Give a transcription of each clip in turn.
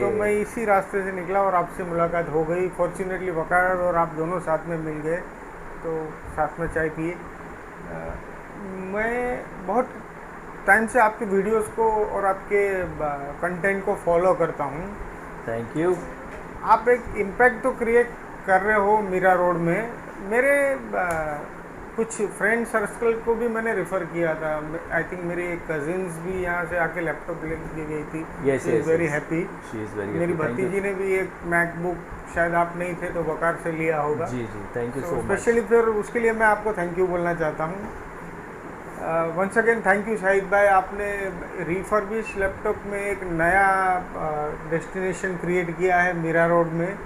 तो मैं इसी रास्ते से निकला और आपसे मुलाकात हो गई। फॉर्चुनेटली वकार और आप दोनों साथ में मिल गए, तो साथ में चाय पिए। मैं बहुत टाइम से आपके वीडियोस को और आपके कंटेंट को फॉलो करता हूँ। Thank you. आप एक इम्पैक्ट तो क्रिएट कर रहे हो मीरा रोड में। मेरे कुछ फ्रेंड सर्कल को भी मैंने रेफ़र किया था। आई थिंक मेरी एक कजिन्स भी यहाँ से आके लैपटॉप लेके गई थी। Yes she is yes very yes, happy. She is very मेरी हैप्पी, थैंक यू। भतीजी ने भी एक मैकबुक, शायद आप नहीं थे तो वकार से लिया होगा। जी जी, thank you so so much. Specially फिर उसके लिए मैं आपको थैंक यू बोलना चाहता हूँ। Once again thank you Shahid भाई। आपने रिफर्बिश लैपटॉप में एक नया डेस्टिनेशन क्रिएट किया है मीरा रोड में,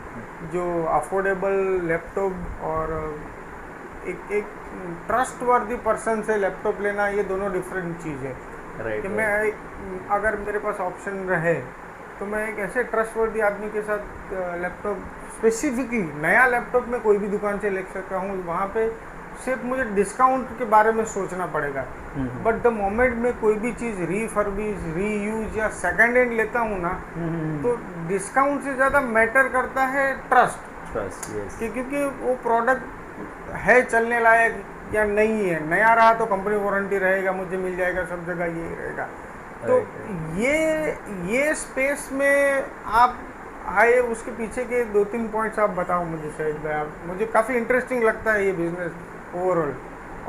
जो अफोर्डेबल लैपटॉप और एक एक ट्रस्ट वर्दी पर्सन से लैपटॉप लेना, ये दोनों डिफरेंट चीज़ है। कि राइट मैं राइट। अगर मेरे पास ऑप्शन रहे तो मैं एक ऐसे ट्रस्ट वर्दी आदमी के साथ लैपटॉप, स्पेसिफिकली नया लैपटॉप में कोई भी दुकान से ले सकता हूँ। वहाँ पे सिर्फ मुझे डिस्काउंट के बारे में सोचना पड़ेगा। बट द मोमेंट में कोई भी चीज़ रीफर्बिश, रीयूज या सेकेंड हैंड लेता हूँ ना, तो डिस्काउंट से ज़्यादा मैटर करता है ट्रस्ट। Trust, yes. क्योंकि वो प्रोडक्ट है चलने लायक या नहीं है। नया रहा तो कंपनी वारंटी रहेगा, मुझे मिल जाएगा, सब जगह यही रहेगा। तो राइट राइट। ये स्पेस में आप आए, उसके पीछे के 2-3 पॉइंट्स आप बताओ मुझे शायद भाई। आप, मुझे काफ़ी इंटरेस्टिंग लगता है ये बिजनेस ओवरऑल।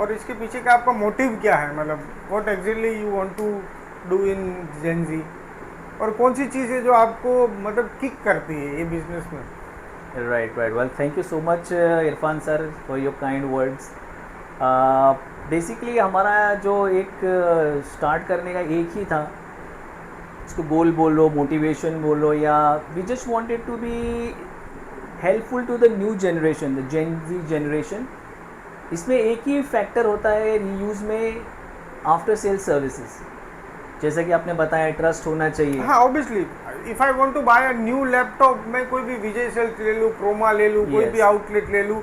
और इसके पीछे का आपका मोटिव क्या है, मतलब what exactly you want to do in Gen Z, और कौन सी चीज़ है जो आपको मतलब किक करती है ये बिजनेस में? Right right, well thank you so much Irfan sir for your kind words. Basically हमारा जो एक स्टार्ट करने का एक ही था, इसको गोल बोलो, मोटिवेशन बोलो, या we just wanted to be helpful to the new generation, the Gen Z generation. इसमें एक ही फैक्टर होता है रीयूज़ में, आफ्टर सेल सर्विसेज। जैसा कि आपने बताया, ट्रस्ट होना चाहिए। हाँ obviously, if I want to buy a new laptop, मैं कोई भी विजय सेल्स ले लूँ, क्रोमा ले लूँ, कोई भी यस। आउटलेट ले लूँ,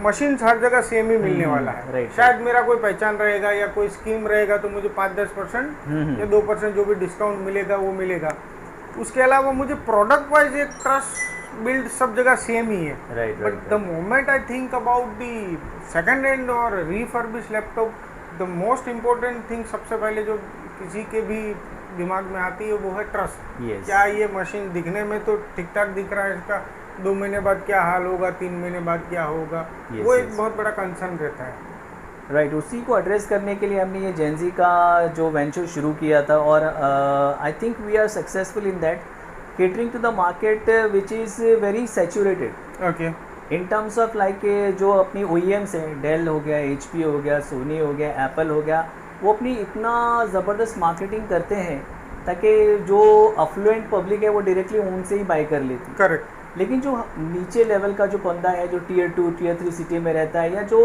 मशीन हर जगह सेम ही मिलने वाला है। राइट शायद राइट। मेरा कोई पहचान रहेगा या कोई स्कीम रहेगा तो मुझे 5-10% या 2% जो भी डिस्काउंट मिलेगा वो मिलेगा। उसके अलावा मुझे प्रोडक्ट वाइज एक ट्रस्ट बिल्ड सब जगह सेम ही है। Right but right the right. Moment I think about the second hand और refurbish laptop, the most important thing सबसे पहले जो किसी के भी दिमाग में आती है वो है ट्रस्ट। यस। क्या ये मशीन दिखने में तो ठीक ठाक दिख रहा है, इसका 2 महीने बाद क्या हाल होगा, 3 महीने बाद क्या होगा, यस वो एक यस। बहुत बड़ा कंसर्न रहता है। राइट, उसी को एड्रेस करने के लिए हमने ये जेनजी का जो वेंचर शुरू किया था, और I think we are successful in that, catering to the market which is very saturated okay. In terms of like जो अपनी OEMs हैं, डेल हो गया, HP हो गया, सोनी हो गया, एप्पल हो गया, वो अपनी इतना ज़बरदस्त मार्केटिंग करते हैं ताकि जो अफ्लुएंट पब्लिक है वो डायरेक्टली उनसे ही बाई कर लेती। करेक्ट। लेकिन जो नीचे लेवल का जो बंदा है, जो Tier 2 Tier 3 सिटी में रहता है, या जो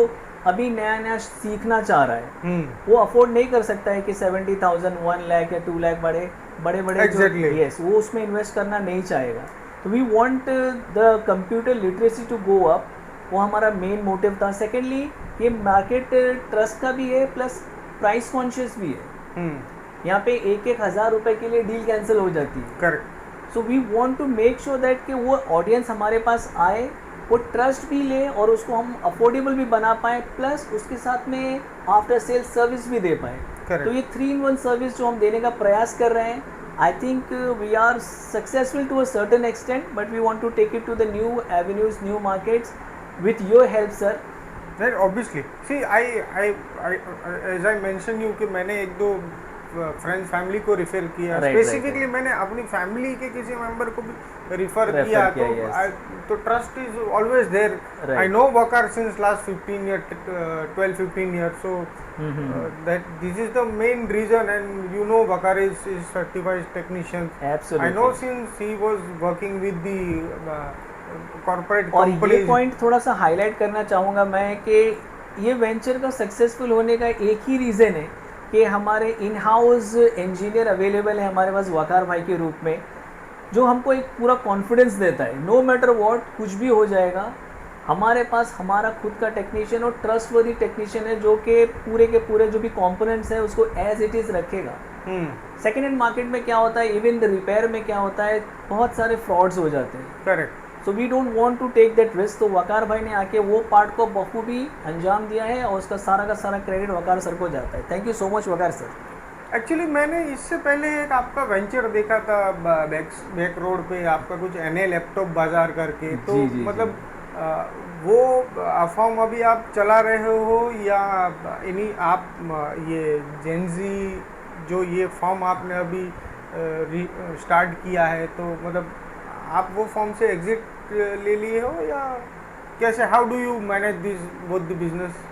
अभी नया नया सीखना चाह रहा है, वो अफोर्ड नहीं कर सकता है कि 70,000, 1 लाख या 2 लाख बड़े बड़े बड़े एग्जैक्टली। यस, वो उसमें इन्वेस्ट करना नहीं चाहेगा। तो we want the computer literacy to go up, वो हमारा मेन मोटिव था। सेकेंडली, ये मार्केट ट्रस्ट का भी है, प्लस प्राइस कॉन्शियस भी है। यहाँ पे 1,000 रुपये के लिए डील कैंसिल हो जाती है। Correct. So we want to make sure that कि वो ऑडियंस हमारे पास आए, वो ट्रस्ट भी ले, और उसको हम अफोर्डेबल भी बना पाए, प्लस उसके साथ में आफ्टर सेल सर्विस भी दे पाए। तो ये 3-in-1 सर्विस जो हम देने का प्रयास कर रहे हैं, I think we are successful to a certain extent, but we want to take it to the new avenues, new markets with your help sir. Right, obviously. See I as I mention you कि मैंने 1-2 friends family को refer किया। Right right specifically right. मैंने अपनी family के किसी member को भी रिफ़र रेफर किया। किया, यस। तो trust is always there. I right. No Waqar since last 15 year, 12-15 year, so that this is the main reason, and you know Vakar is certified technician. I know absolutely. since he was working with the corporate और ये companies. Point थोड़ा सा highlight करना चाहूँगा मैं कि ये venture का सक्सेसफुल होने का एक ही रीज़न है कि हमारे इन हाउस इंजीनियर अवेलेबल है हमारे पास वकार भाई के रूप में, जो हमको एक पूरा कॉन्फिडेंस देता है नो मैटर व्हाट, कुछ भी हो जाएगा, हमारे पास हमारा खुद का टेक्नीशियन और ट्रस्टवर्दी टेक्नीशियन है जो कि पूरे के पूरे जो भी कंपोनेंट्स है उसको एज इट इज़ रखेगा। सेकेंड हैंड मार्केट में क्या होता है, इवन द रिपेयर में क्या होता है, बहुत सारे फ्रॉड्स हो जाते हैं। Correct. So we don't want to take that risk. तो वकार भाई ने आके वो पार्ट को बखूबी अंजाम दिया है और उसका सारा क्रेडिट वकार सर को जाता है। Thank you so much Waqar sir. Actually मैंने इससे पहले एक आपका वेंचर देखा था बैक रोड पे, आपका कुछ एनए लैपटॉप बाजार करके। तो जी, मतलब वो फॉर्म अभी आप चला रहे हो या इन्हीं आप ये जेनजी जो ये फॉर्म आपने अभी स्टार्ट किया है, तो मतलब आप वो फॉर्म से एग्जिट ले लिए हो या कैसे, how do you manage this both the business?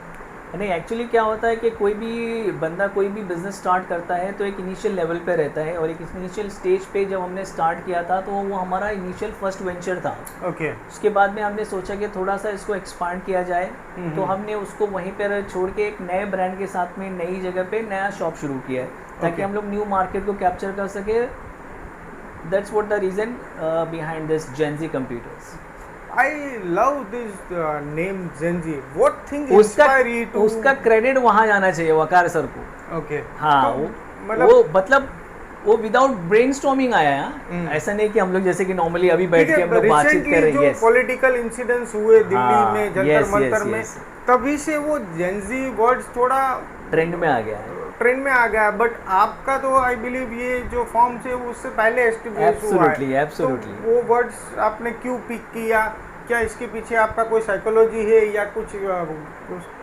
नहीं, एक्चुअली क्या होता है कि कोई भी बंदा कोई भी बिज़नेस स्टार्ट करता है तो एक इनिशियल लेवल पे रहता है, और एक इनिशियल स्टेज पे जब हमने स्टार्ट किया था तो वो हमारा इनिशियल फर्स्ट वेंचर था। ओके। उसके बाद में हमने सोचा कि थोड़ा सा इसको एक्सपांड किया जाए, तो हमने उसको वहीं पर छोड़ के एक नए ब्रांड के साथ में नई जगह पे नया शॉप शुरू किया है, ताकि हम लोग न्यू मार्केट को कैप्चर कर सके। That's what the reason behind this Gen Z computers. I love this name Zenji. What thing inspire you to? उसका क्रेडिट वहाँ जाना चाहिए वकार सर को। Okay. हाँ, तो मतलब वो विदाउट ब्रेनस्टॉर्मिंग आया है। ऐसा नहीं कि हम लोग जैसे कि नॉर्मली अभी बैठ के हम लोग बातचीत कर रहे हैं। जो पॉलिटिकल इंसिडेंट्स हुए दिल्ली में जंतर मंतर में, तभी से वो जेनजी वर्ड्स थोड़ा ट्रेंड में आ गया है। ट्रेंड में आ गया। बट आपका तो आई बिलीव ये जो फॉर्म से उससे पहले एस्टेब्लिश हुआ है। एब्सोल्युटली। तो वो वर्ड्स आपने क्यों पिक किया? क्या इसके पीछे आपका कोई साइकोलॉजी है या कुछ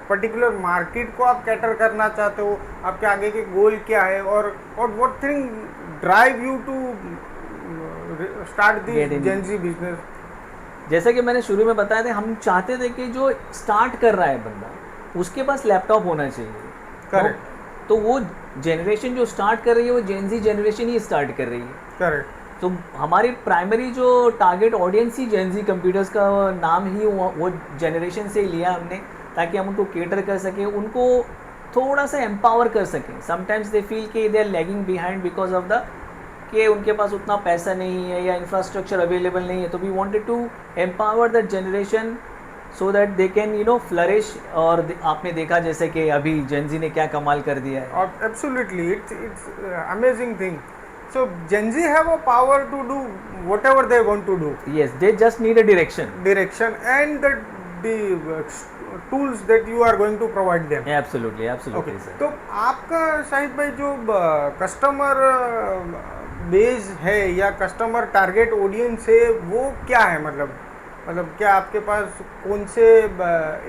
पर्टिकुलर मार्केट को आप कैटर करना चाहते हो? आपके आगे के गोल क्या है, और what thing drive you to start this Gen Z business? जैसा कि मैंने शुरू में बताया था, हम चाहते थे कि जो स्टार्ट कर रहा है बंदा उसके पास लैपटॉप होना चाहिए। करेक्ट। तो वो जनरेशन जो स्टार्ट कर रही है वो जेनजी जनरेशन ही स्टार्ट कर रही है। करेक्ट। तो हमारी प्राइमरी जो टारगेट ऑडियंस ही जेनजी कंप्यूटर्स का नाम ही वो जनरेशन से ही लिया हमने, ताकि हम उनको केटर कर सकें, उनको थोड़ा सा एम्पावर कर सकें। समटाइम्स दे फील कि they are lagging behind because of the कि उनके पास उतना पैसा नहीं है या इंफ्रास्ट्रक्चर अवेलेबल नहीं है। तो we wanted to empower that generation so that they can flourish. और आपने देखा जैसे कि अभी जेनजी ने क्या कमाल कर दिया है। Absolutely, it's amazing thing. So Gen Z have a power to do whatever they want to do. Yes, they just need a direction. Direction and the tools that you are going to provide them. Absolutely, absolutely. Okay. तो आपका शाहिद भाई जो customer base है या customer target audience है वो क्या है? मतलब क्या आपके पास कौन से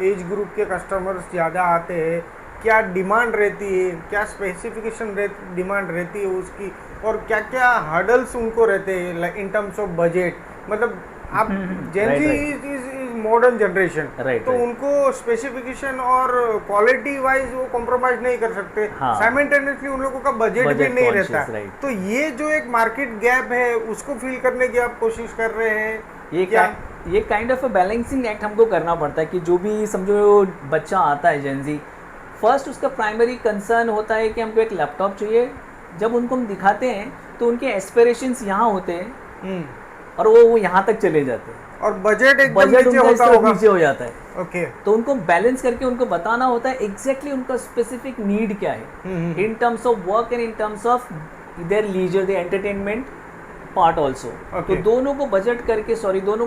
एज ग्रुप के कस्टमर्स ज़्यादा आते हैं? क्या डिमांड रहती है? क्या स्पेसिफिकेशन डिमांड रहती है उसकी? और क्या क्या हर्डल्स उनको रहते हैं इन टर्म्स ऑफ बजट? मतलब आप जेन जी इज मॉडर्न जनरेशन, तो उनको स्पेसिफिकेशन और क्वालिटी वाइज वो कॉम्प्रोमाइज नहीं कर सकते। साइमल्टेनियसली उन लोगों का बजट भी नहीं रहता। तो ये जो एक मार्केट गैप है उसको फिल करने की आप कोशिश कर रहे हैं। ये kind of a balancing act हमको करना पड़ता है कि जो भी समझो बच्चा आता है जेन जी, फर्स्ट उसका प्राइमरी कंसर्न होता है कि हमको एक लैपटॉप चाहिए। जब उनको हम दिखाते हैं तो उनके एस्पिरेशंस यहाँ होते हैं और वो यहाँ तक चले जाते हैं, और बजट एकदम नीचे हो जाता है। ओके। तो उनको बैलेंस करके उनको बताना होता है एग्जैक्टली उनका स्पेसिफिक नीड क्या है in terms of work and in terms of their leisure, their entertainment part also. तो दोनों को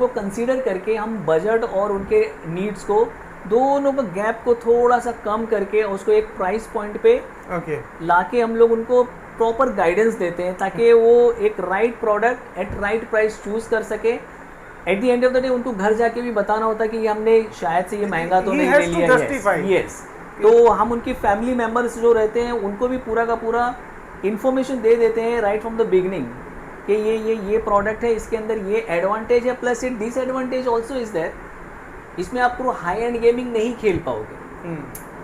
कंसीडर करके हम बजट और उनके नीड्स को दोनों का गैप को थोड़ा सा कम करके उसको एक प्राइस पॉइंट पे लाके हम लोग उनको प्रॉपर गाइडेंस देते हैं, ताकि वो एक right product at right price choose कर सके। At the end of the day उनको घर जाके भी बताना होता है कि ये हमने शायद से ये महंगा तो नहीं ले लिया है। यस। तो हम उनकी फैमिली मेम्बर्स जो रहते हैं उनको भी पूरा का पूरा इंफॉर्मेशन दे देते हैं राइट फ्रॉम द बिगनिंग कि ये प्रोडक्ट है, इसके अंदर ये एडवांटेज है, plus it disadvantage also is there. इसमें आप पूरा हाई एंड गेमिंग नहीं खेल पाओगे,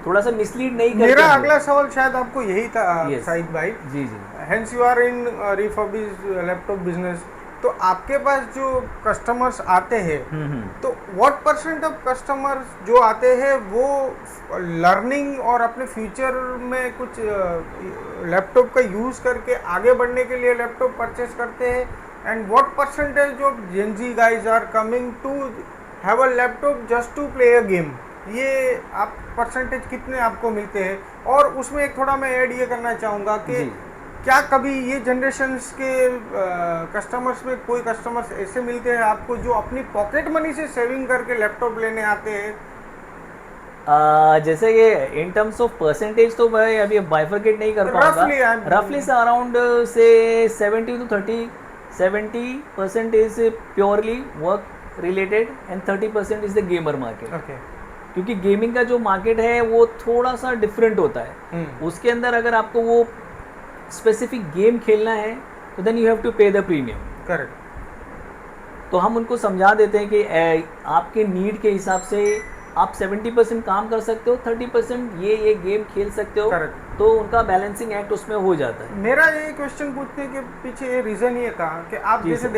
थोड़ा सा मिसलीड नहीं करते। मेरा अगला सवाल शायद आपको यही था शाहिद भाई। जी। Hence you are in refurbished laptop business, तो आपके पास जो कस्टमर्स आते हैं तो व्हाट परसेंट ऑफ कस्टमर्स जो आते हैं वो लर्निंग और अपने फ्यूचर में कुछ लैपटॉप का यूज़ करके आगे बढ़ने के लिए लैपटॉप परचेस करते हैं, and what percentage of Gen Z guys are coming to have a laptop just to play a game, ये आप परसेंटेज कितने आपको मिलते हैं? और उसमें एक थोड़ा मैं ऐड ये करना चाहूँगा कि जी। क्या कभी ये जनरेशन्स के कस्टमर्स में कोई कस्टमर्स ऐसे मिलते हैं आपको जो अपनी पॉकेट मनी से सेविंग करके लैपटॉप लेने आते हैं? जैसे ये इन टर्म्स ऑफ परसेंटेज तो मैं अभी बाइफरकेट नहीं कर पाऊंगा, रफली से अराउंड से 70 to 30, 70% is purely work related and 30% is the gamer market. Okay. क्योंकि गेमिंग का जो मार्केट है वो थोड़ा सा डिफरेंट होता है। उसके अंदर अगर आपको वो स्पेसिफिक गेम खेलना है तो then you have to pay the premium. Correct. तो हम उनको समझा देते हैं कि आपके नीड के हिसाब से आप 70% काम कर सकते हो, 30% ये गेम खेल सकते हो। Correct. तो उनका बैलेंसिंग एक्ट उसमें हो जाता है। मेरा ये क्वेश्चन पूछने के पीछे ये रीज़न ये था कि आप जी जैसे सर।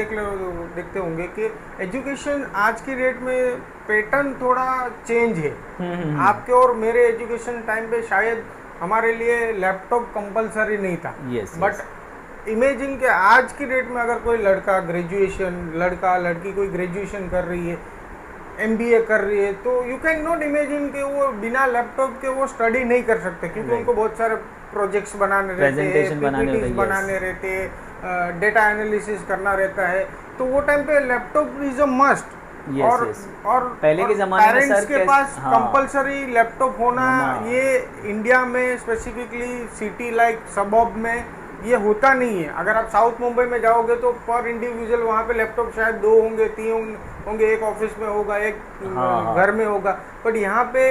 देखते होंगे कि एजुकेशन आज की डेट में पैटर्न थोड़ा चेंज है। आपके और मेरे एजुकेशन टाइम पे शायद हमारे लिए लैपटॉप कंपलसरी नहीं था। Yes, बट इमेजिन के आज की डेट में अगर कोई लड़का लड़की कोई ग्रेजुएशन कर रही है, MBA कर रही है, तो यू कैन नॉट इमेजिन कि वो बिना लैपटॉप के वो स्टडी नहीं कर सकते, क्योंकि Right. उनको बहुत सारे प्रोजेक्ट्स बनाने रहते हैं, Presentation बनाने होते PPTs हैं, बनाने रहते हैं, डेटा एनालिसिस करना रहता है, तो वो टाइम पे laptop is a must. Yes, और yes. और पहले के ज़माने में पेरेंट्स सर के पास हाँ। कंपलसरी लैपटॉप होना, ये इंडिया में स्पेसिफिकली सिटी लाइक सबब में ये होता नहीं है। अगर आप साउथ मुंबई में जाओगे तो पर इंडिविजुअल वहाँ पे लैपटॉप शायद 2 होंगे, 3 होंगे, एक ऑफिस में होगा, एक हाँ। घर में होगा। बट यहाँ पे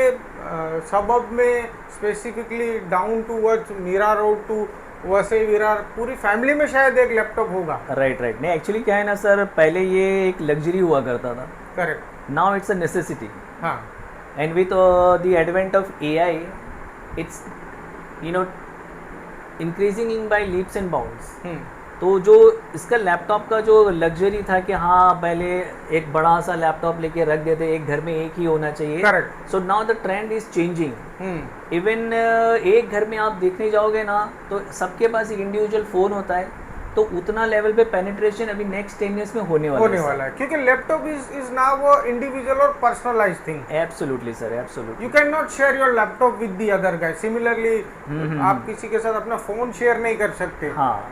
सबब में specifically down towards Mira road to Vasai Virar पूरी फैमिली में शायद एक लैपटॉप होगा। राइट नहीं, एक्चुअली क्या है ना सर, पहले ये एक लग्जरी हुआ करता था। Correct. Now it's a necessity. हाँ। And with the advent of AI, it's increasing in by leaps and bounds. तो जो इसका लैपटॉप का जो लग्जरी था कि हाँ पहले एक बड़ा सा लैपटॉप लेके रख देते, एक घर में एक ही होना चाहिए। Correct. So now the trend is changing. Even एक घर में आप देखने जाओगे ना तो सबके पास एक इंडिविजुअल फ़ोन होता है, तो उतना लेवल पे पेनिट्रेशन अभी नेक्स्ट 10 years में होने वाला है, क्योंकि लैपटॉप इज नाउ वो इंडिविजुअल और personalised thing. Absolutely sir, absolutely. You can not share your laptop with the other guy. Similarly आप किसी के साथ अपना फोन शेयर नहीं कर सकते। हाँ,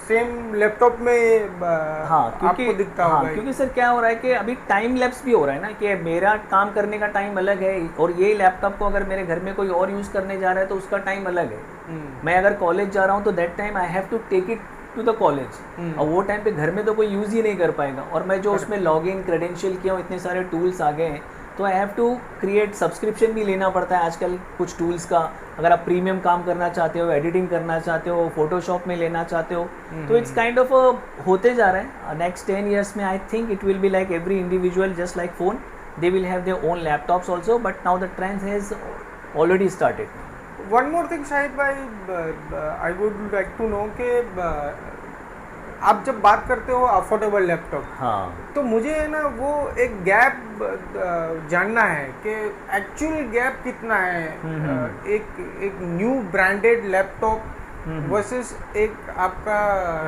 सेम लैपटॉप में हाँ, आपको दिखता होगा। क्योंकि सर क्या हो रहा है कि अभी टाइम लैप्स भी हो रहा है ना, कि मेरा काम करने का टाइम अलग है और ये लैपटॉप को अगर मेरे घर में कोई और यूज़ करने जा रहा है तो उसका टाइम अलग है। मैं अगर कॉलेज जा रहा हूँ तो that time I have to take it to the college, और वो टाइम पे घर में तो कोई यूज़ ही नहीं कर पाएगा। और मैं जो उसमें लॉग इन क्रेडेंशियल किया हूँ, इतने सारे टूल्स आ गए हैं, तो I have to create subscription भी लेना पड़ता है आजकल कुछ टूल्स का। अगर आप प्रीमियम काम करना चाहते हो, एडिटिंग करना चाहते हो, फोटोशॉप में लेना चाहते हो, तो इट्स काइंड ऑफ होते जा रहा है। नेक्स्ट 10 years में I think it will be like every individual just like phone, they will have their own laptops also, but now the trend has already started. One more thing Shahid भाई, I would like to know कि आप जब बात करते हो affordable laptop, हाँ, तो मुझे है ना वो एक गैप जानना है कि एक्चुअल गैप कितना है एक न्यू ब्रांडेड लैपटॉप वर्सेस एक आपका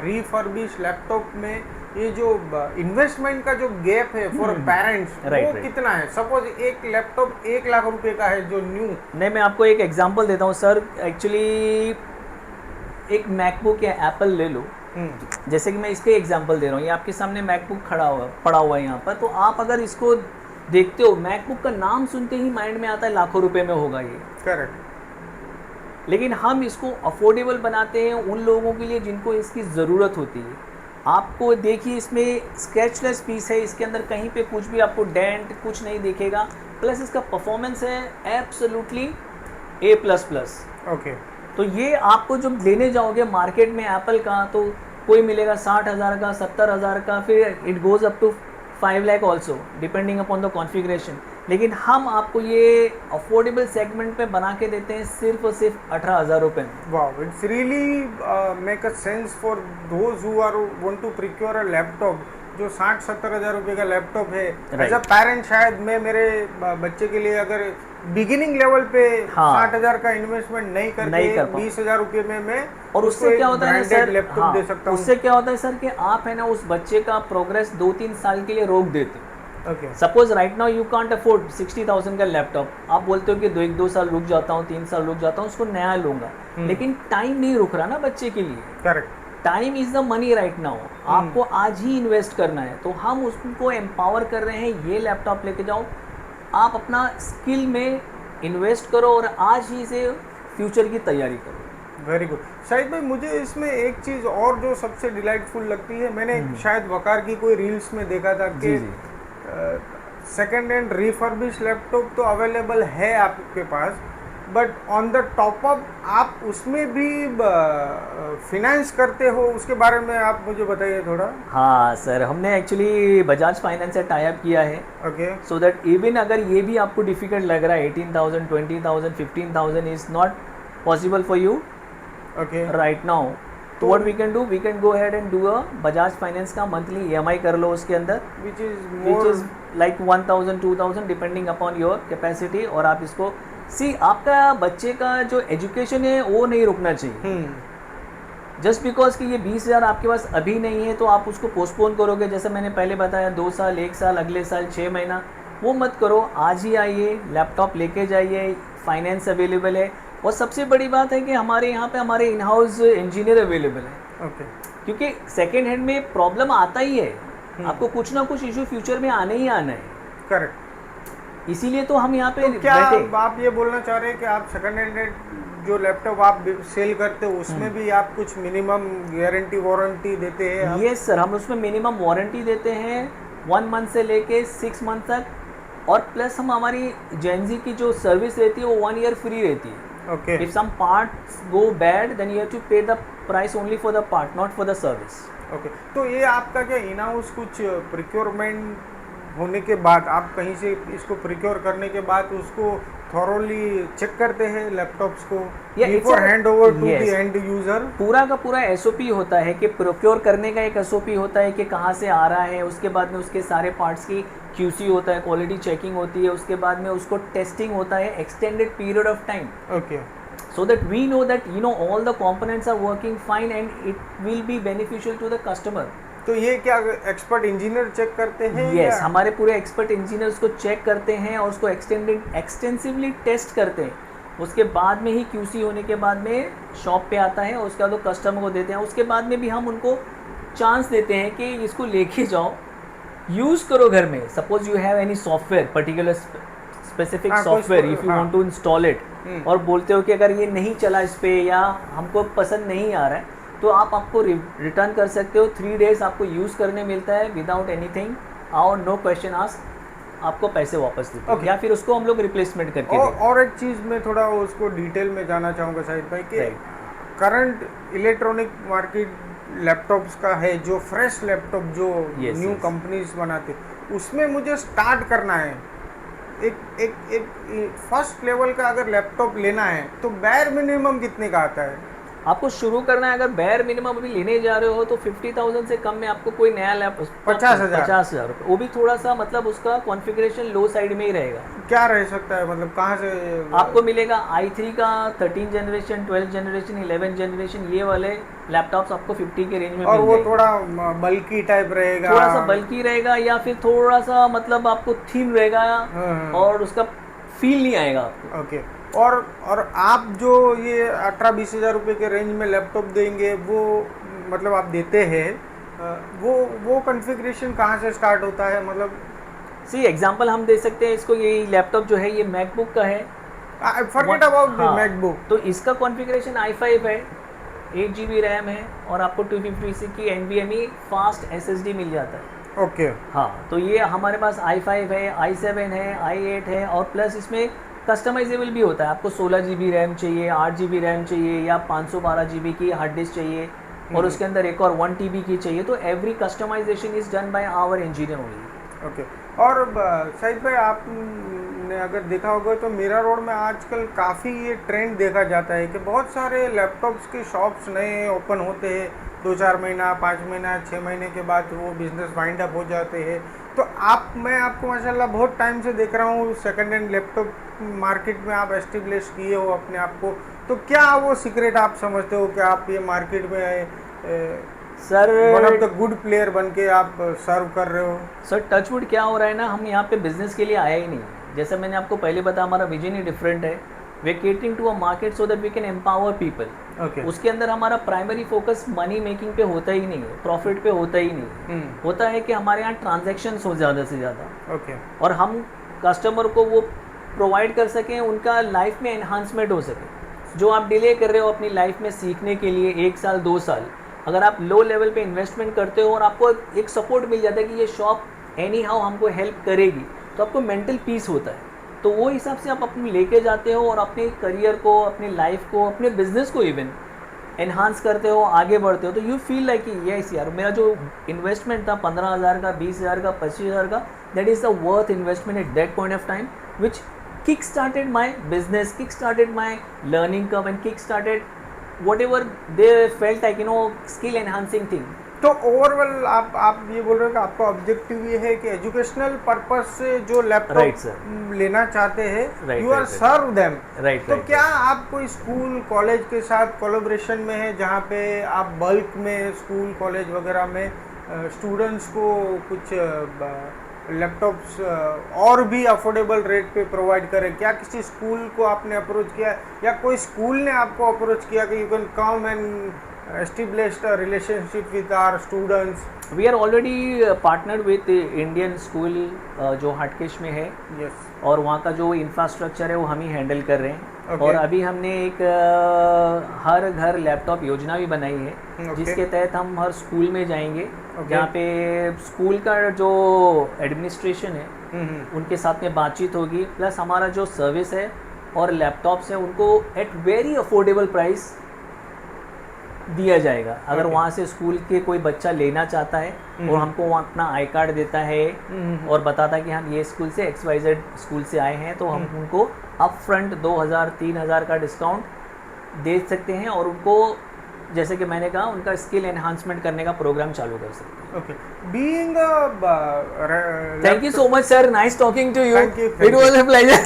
रिफर्बिश लैपटॉप में। ये जो इन्वेस्टमेंट का जो गैप है फॉर पेरेंट्स, वो कितना है? सपोज एक लैपटॉप 1 लाख रुपए का है जो न्यू। नहीं, मैं आपको एक एग्जांपल देता हूँ सर। एक्चुअली एक मैकबुक या एप्पल ले लो, जैसे कि मैं इसके एग्जांपल दे रहा हूँ, ये आपके सामने मैकबुक पड़ा हुआ है यहाँ पर। तो आप अगर इसको देखते हो, मैकबुक का नाम सुनते ही माइंड में आता है लाखों रुपए में होगा ये। करेक्ट। लेकिन हम इसको अफोर्डेबल बनाते हैं उन लोगों के लिए जिनको इसकी ज़रूरत होती है। आपको देखिए, इसमें स्क्रैचलेस पीस है, इसके अंदर कहीं पे कुछ भी आपको डेंट कुछ नहीं दिखेगा, प्लस इसका परफॉर्मेंस है एब्सोल्युटली A++। ओके। तो ये आपको जब लेने जाओगे मार्केट में एप्पल का, तो कोई मिलेगा 60,000 का, 70,000 का, फिर it goes up to 5 lakh also depending upon the configuration. लेकिन हम आपको ये अफोर्डेबल सेगमेंट पे बना के देते हैं सिर्फ और सिर्फ 18,000 रुपये में। Wow, it's really make a sense for those who are want to procure a laptop जो 60-70 हज़ार रुपये का लैपटॉप है। एज अ पेरेंट शायद मैं मेरे बच्चे के लिए अगर बिगिनिंग लेवल पे 60,000 का इन्वेस्टमेंट नहीं करके 20,000 रुपये में मैं और उससे क्या होता है सर, लैपटॉप दे सकता हूँ। उससे क्या होता है सर कि आप है ना उस बच्चे का प्रोग्रेस 2-3 साल के लिए रोक देते हो। Okay suppose right now you can't afford 60,000 का लैपटॉप, आप बोलते हो कि 2 साल रुक जाता हूँ, 3 साल रुक जाता हूँ, उसको नया लूँगा, लेकिन टाइम नहीं रुक रहा ना बच्चे के लिए। Correct. Time is the money right now, आपको आज ही इन्वेस्ट करना है, तो हम उसको एम्पावर कर रहे हैं, ये लैपटॉप लेके जाओ, आप अपना स्किल में इन्वेस्ट करो और आज ही से फ्यूचर की तैयारी करो। Very good. शाहिद भाई, मुझे इसमें एक चीज़ और जो सबसे डिलाइटफुल लगती है, मैंने शायद वकार की कोई रील्स में देखा था कि सेकेंड हैंड रिफर्बिश लैपटॉप तो अवेलेबल है आपके पास, but on the top up आप उसमें भी फिनेंस करते हो, उसके बारे में आप मुझे बताइए थोड़ा। हाँ सर, हमने एक्चुअली बजाज फाइनेंस से टाई अप किया है, ओके, सो दैट इवन अगर ये भी आपको डिफिकल्ट लग रहा है, 18,000, 20,000, 15,000 is not possible for you okay, right now, तो what we can do, we can go ahead and do a Bajaj Finance का मंथली EMI कर लो उसके अंदर, which which is like 1,000, 2,000 depending upon your capacity, और आप इसको आपका बच्चे का जो एजुकेशन है वो नहीं रुकना चाहिए। जस्ट बिकॉज कि ये 20,000 आपके पास अभी नहीं है तो आप उसको पोस्टपोन करोगे, जैसे मैंने पहले बताया 2 साल, 1 साल, अगले साल 6 महीना, वो मत करो, आज ही आइए, लैपटॉप लेके जाइए, फाइनेंस अवेलेबल है, और सबसे बड़ी बात है कि हमारे यहाँ पे हमारे इन हाउस इंजीनियर अवेलेबल है। ओके, क्योंकि सेकेंड हैंड में प्रॉब्लम आता ही है, आपको कुछ ना कुछ इशू फ्यूचर में आने ही आना है। करेक्ट। इसीलिए तो हम यहाँ पे तो क्या बैठे। आप ये बोलना चाह रहे हैं कि आप सेकंड हैंड जो लैपटॉप आप सेल करते हो उसमें भी आप कुछ मिनिमम गारंटी वारंटी देते हैं? यस सर, हम उसमें मिनिमम वारंटी देते हैं 1 मंथ से लेके 6 मंथ तक, और प्लस हम हमारी जेनजी की जो सर्विस रहती है वो 1 ईयर फ्री रहती है। Okay, if some parts go bad then you have to pay the price only for the part, not for the service. Okay. तो ये आपका क्या इन हाउस कुछ प्रिक्योरमेंट होने के बाद, आप कहीं से इसको प्रिक्योर करने के बाद उसको थॉरोली चेक करते हैं लैपटॉप्स को before hand over to the end user? पूरा का पूरा SOP होता है कि प्रोक्योर करने का एक SOP होता है कि कहाँ से आ रहा है, उसके बाद में उसके सारे पार्ट्स की QC होता है, क्वालिटी चेकिंग होती है, उसके बाद में उसको टेस्टिंग होता है extended period of time, okay, so that we know that all the components are working fine and it will be beneficial to the customer. तो ये क्या एक्सपर्ट इंजीनियर चेक करते हैं? यस, हमारे पूरे एक्सपर्ट इंजीनियर उसको चेक करते हैं और उसको एक्सटेंसिवली टेस्ट करते हैं, उसके बाद में ही QC होने के बाद में शॉप पे आता है, उसके बाद वो कस्टमर को देते हैं, उसके बाद में भी हम उनको चांस देते हैं कि इसको लेके जाओ, यूज़ करो घर में। Suppose you have any software, particular specific software, if you want to install it, और बोलते हो कि अगर ये नहीं चला इस पर या हमको पसंद नहीं आ रहा है, तो आपको रिटर्न कर सकते हो। 3 डेज आपको यूज़ करने मिलता है विदाउट एनीथिंग, और नो क्वेश्चन आस्क, आपको पैसे वापस देते हैं, या फिर उसको हम लोग रिप्लेसमेंट करके और एक चीज़ में थोड़ा उसको डिटेल में जानना चाहूँगा शाहिद भाई कि करंट इलेक्ट्रॉनिक मार्केट लैपटॉप्स का है, जो फ्रेश लैपटॉप जो न्यू कंपनीज बनाते, उसमें मुझे स्टार्ट करना है, एक फर्स्ट लेवल का अगर लैपटॉप लेना है तो बैर मिनिमम कितने का आता है? आपको शुरू करना है, अगर बैर मिनिमम अभी लेने जा रहे हो तो 50,000 से कम में आपको कोई नया लैपटॉप 50,000 रुपये, वो भी थोड़ा सा मतलब उसका कॉन्फ़िगरेशन लो साइड में ही रहेगा। क्या रह सकता है, मतलब कहाँ से आपको मिलेगा? i3 का 13 जनरेशन, 12 जनरेशन, 11 जनरेशन, ये वाले लैपटॉप्स आपको 50 के रेंज में, और वो थोड़ा बल्की टाइप रहेगा, थोड़ा सा बल्की रहेगा, या फिर थोड़ा सा मतलब आपको थिन रहेगा, और उसका फील नहीं आएगा आपको। ओके। और आप जो ये 18-20 हज़ार रुपये के रेंज में लैपटॉप देंगे, वो मतलब आप देते हैं, वो कॉन्फ़िगरेशन कहाँ से स्टार्ट होता है? मतलब एग्जांपल हम दे सकते हैं इसको, ये लैपटॉप जो है ये मैकबुक का है, फॉरगेट अबाउट द मैकबुक, तो इसका कॉन्फ़िगरेशन i5 है, 8 GB रैम है, और आपको 256 की NVMe फास्ट SSD मिल जाता है। ओके, हाँ, तो ये हमारे पास i5 है, i7 है, i8 है, और प्लस इसमें कस्टमाइजेबल भी होता है। आपको 16 GB रैम चाहिए, 8 GB रैम चाहिए, या 512 GB की हार्ड डिस्क चाहिए, और उसके अंदर एक और 1 TB की चाहिए, तो every customisation is done by our engineer only. Okay. और शाहिद भाई, आपने अगर देखा होगा तो मीरा रोड में आजकल काफ़ी ये ट्रेंड देखा जाता है कि बहुत सारे लैपटॉप्स के शॉप्स नए ओपन होते हैं, 2-4 महीना, 5 महीना, 6 महीने के बाद वो बिज़नेस वाइंड अप हो जाते हैं। तो मैं आपको माशाल्लाह बहुत टाइम से देख रहा हूँ, सेकंड हैंड लैपटॉप मार्केट में आप एस्टेब्लिश किए हो अपने आप को, तो क्या वो सीक्रेट आप समझते हो कि आप ये मार्केट में sir one of the good player बन के आप सर्व कर रहे हो? सर टचवुड क्या हो रहा है ना, हम यहाँ पे बिजनेस के लिए आया ही नहीं है। जैसे मैंने आपको पहले बताया, हमारा विजन ही डिफरेंट है। We catering to a market so that we can empower people. Okay. उसके अंदर हमारा प्राइमरी फोकस मनी मेकिंग पे होता ही नहीं है, प्रॉफिट पे होता ही नहीं है। होता है कि हमारे यहाँ ट्रांजैक्शंस हो ज़्यादा से ज़्यादा। ओके। और हम कस्टमर को वो प्रोवाइड कर सकें, उनका लाइफ में एनहांसमेंट हो सके। जो आप डिले कर रहे हो अपनी लाइफ में सीखने के लिए 1 साल 2 साल, अगर आप लो लेवल पे इन्वेस्टमेंट करते हो और आपको एक सपोर्ट मिल जाता है कि ये शॉप एनी हाउ हमको हेल्प करेगी, तो आपको मेंटल पीस होता है। तो वो हिसाब से आप अपने लेके जाते हो और अपने करियर को, अपनी लाइफ को, अपने बिजनेस को इवन एनहांस करते हो, आगे बढ़ते हो। तो यू फील लाइक कि यस यार, मेरा जो इन्वेस्टमेंट था 15,000 का, 20,000 का, 25,000 का, that is the worth investment at that point of time which kick started my business, kick started my learning curve and kick started whatever they felt like, you know, skill enhancing thing. तो overall आप ये बोल रहे हो कि आपका objective ये है कि एजुकेशनल पर्पस से जो लैपटॉप लेना चाहते हैं, यू आर सर्व देम। तो क्या आप कोई स्कूल कॉलेज के साथ कोलैबोरेशन में है जहाँ पे आप बल्क में स्कूल कॉलेज वगैरह में स्टूडेंट्स को कुछ लैपटॉप्स और भी अफोर्डेबल रेट पे प्रोवाइड करें? क्या किसी स्कूल को आपने अप्रोच किया या कोई स्कूल ने आपको अप्रोच किया कि you can come and establish a relationship with our students? We are already partnered with Indian school जो हाटकेश में है। yes. और वहाँ का जो इंफ्रास्ट्रक्चर है वो हम ही हैंडल कर रहे हैं। Okay. और अभी हमने एक हर घर लैपटॉप योजना भी बनाई है। Okay. जिसके तहत हम हर स्कूल में जाएंगे। Okay. जहाँ पे स्कूल का जो एडमिनिस्ट्रेशन है उनके साथ में बातचीत होगी, प्लस हमारा जो सर्विस है और लैपटॉप्स है उनको एट वेरी अफोर्डेबल प्राइस दिया जाएगा। अगर Okay. वहाँ से स्कूल के कोई बच्चा लेना चाहता है और हमको वहाँ अपना आई कार्ड देता है और बताता है कि हम ये स्कूल से XYZ स्कूल से आए हैं, तो हम उनको अप फ्रंट 2,000-3,000 का डिस्काउंट दे सकते हैं और उनको, जैसे कि मैंने कहा, उनका स्किल एनहांसमेंट करने का प्रोग्राम चालू कर सकते हैं। Okay. Being Thank you so much, sir. Nice talking to you. Thank you. It was a pleasure.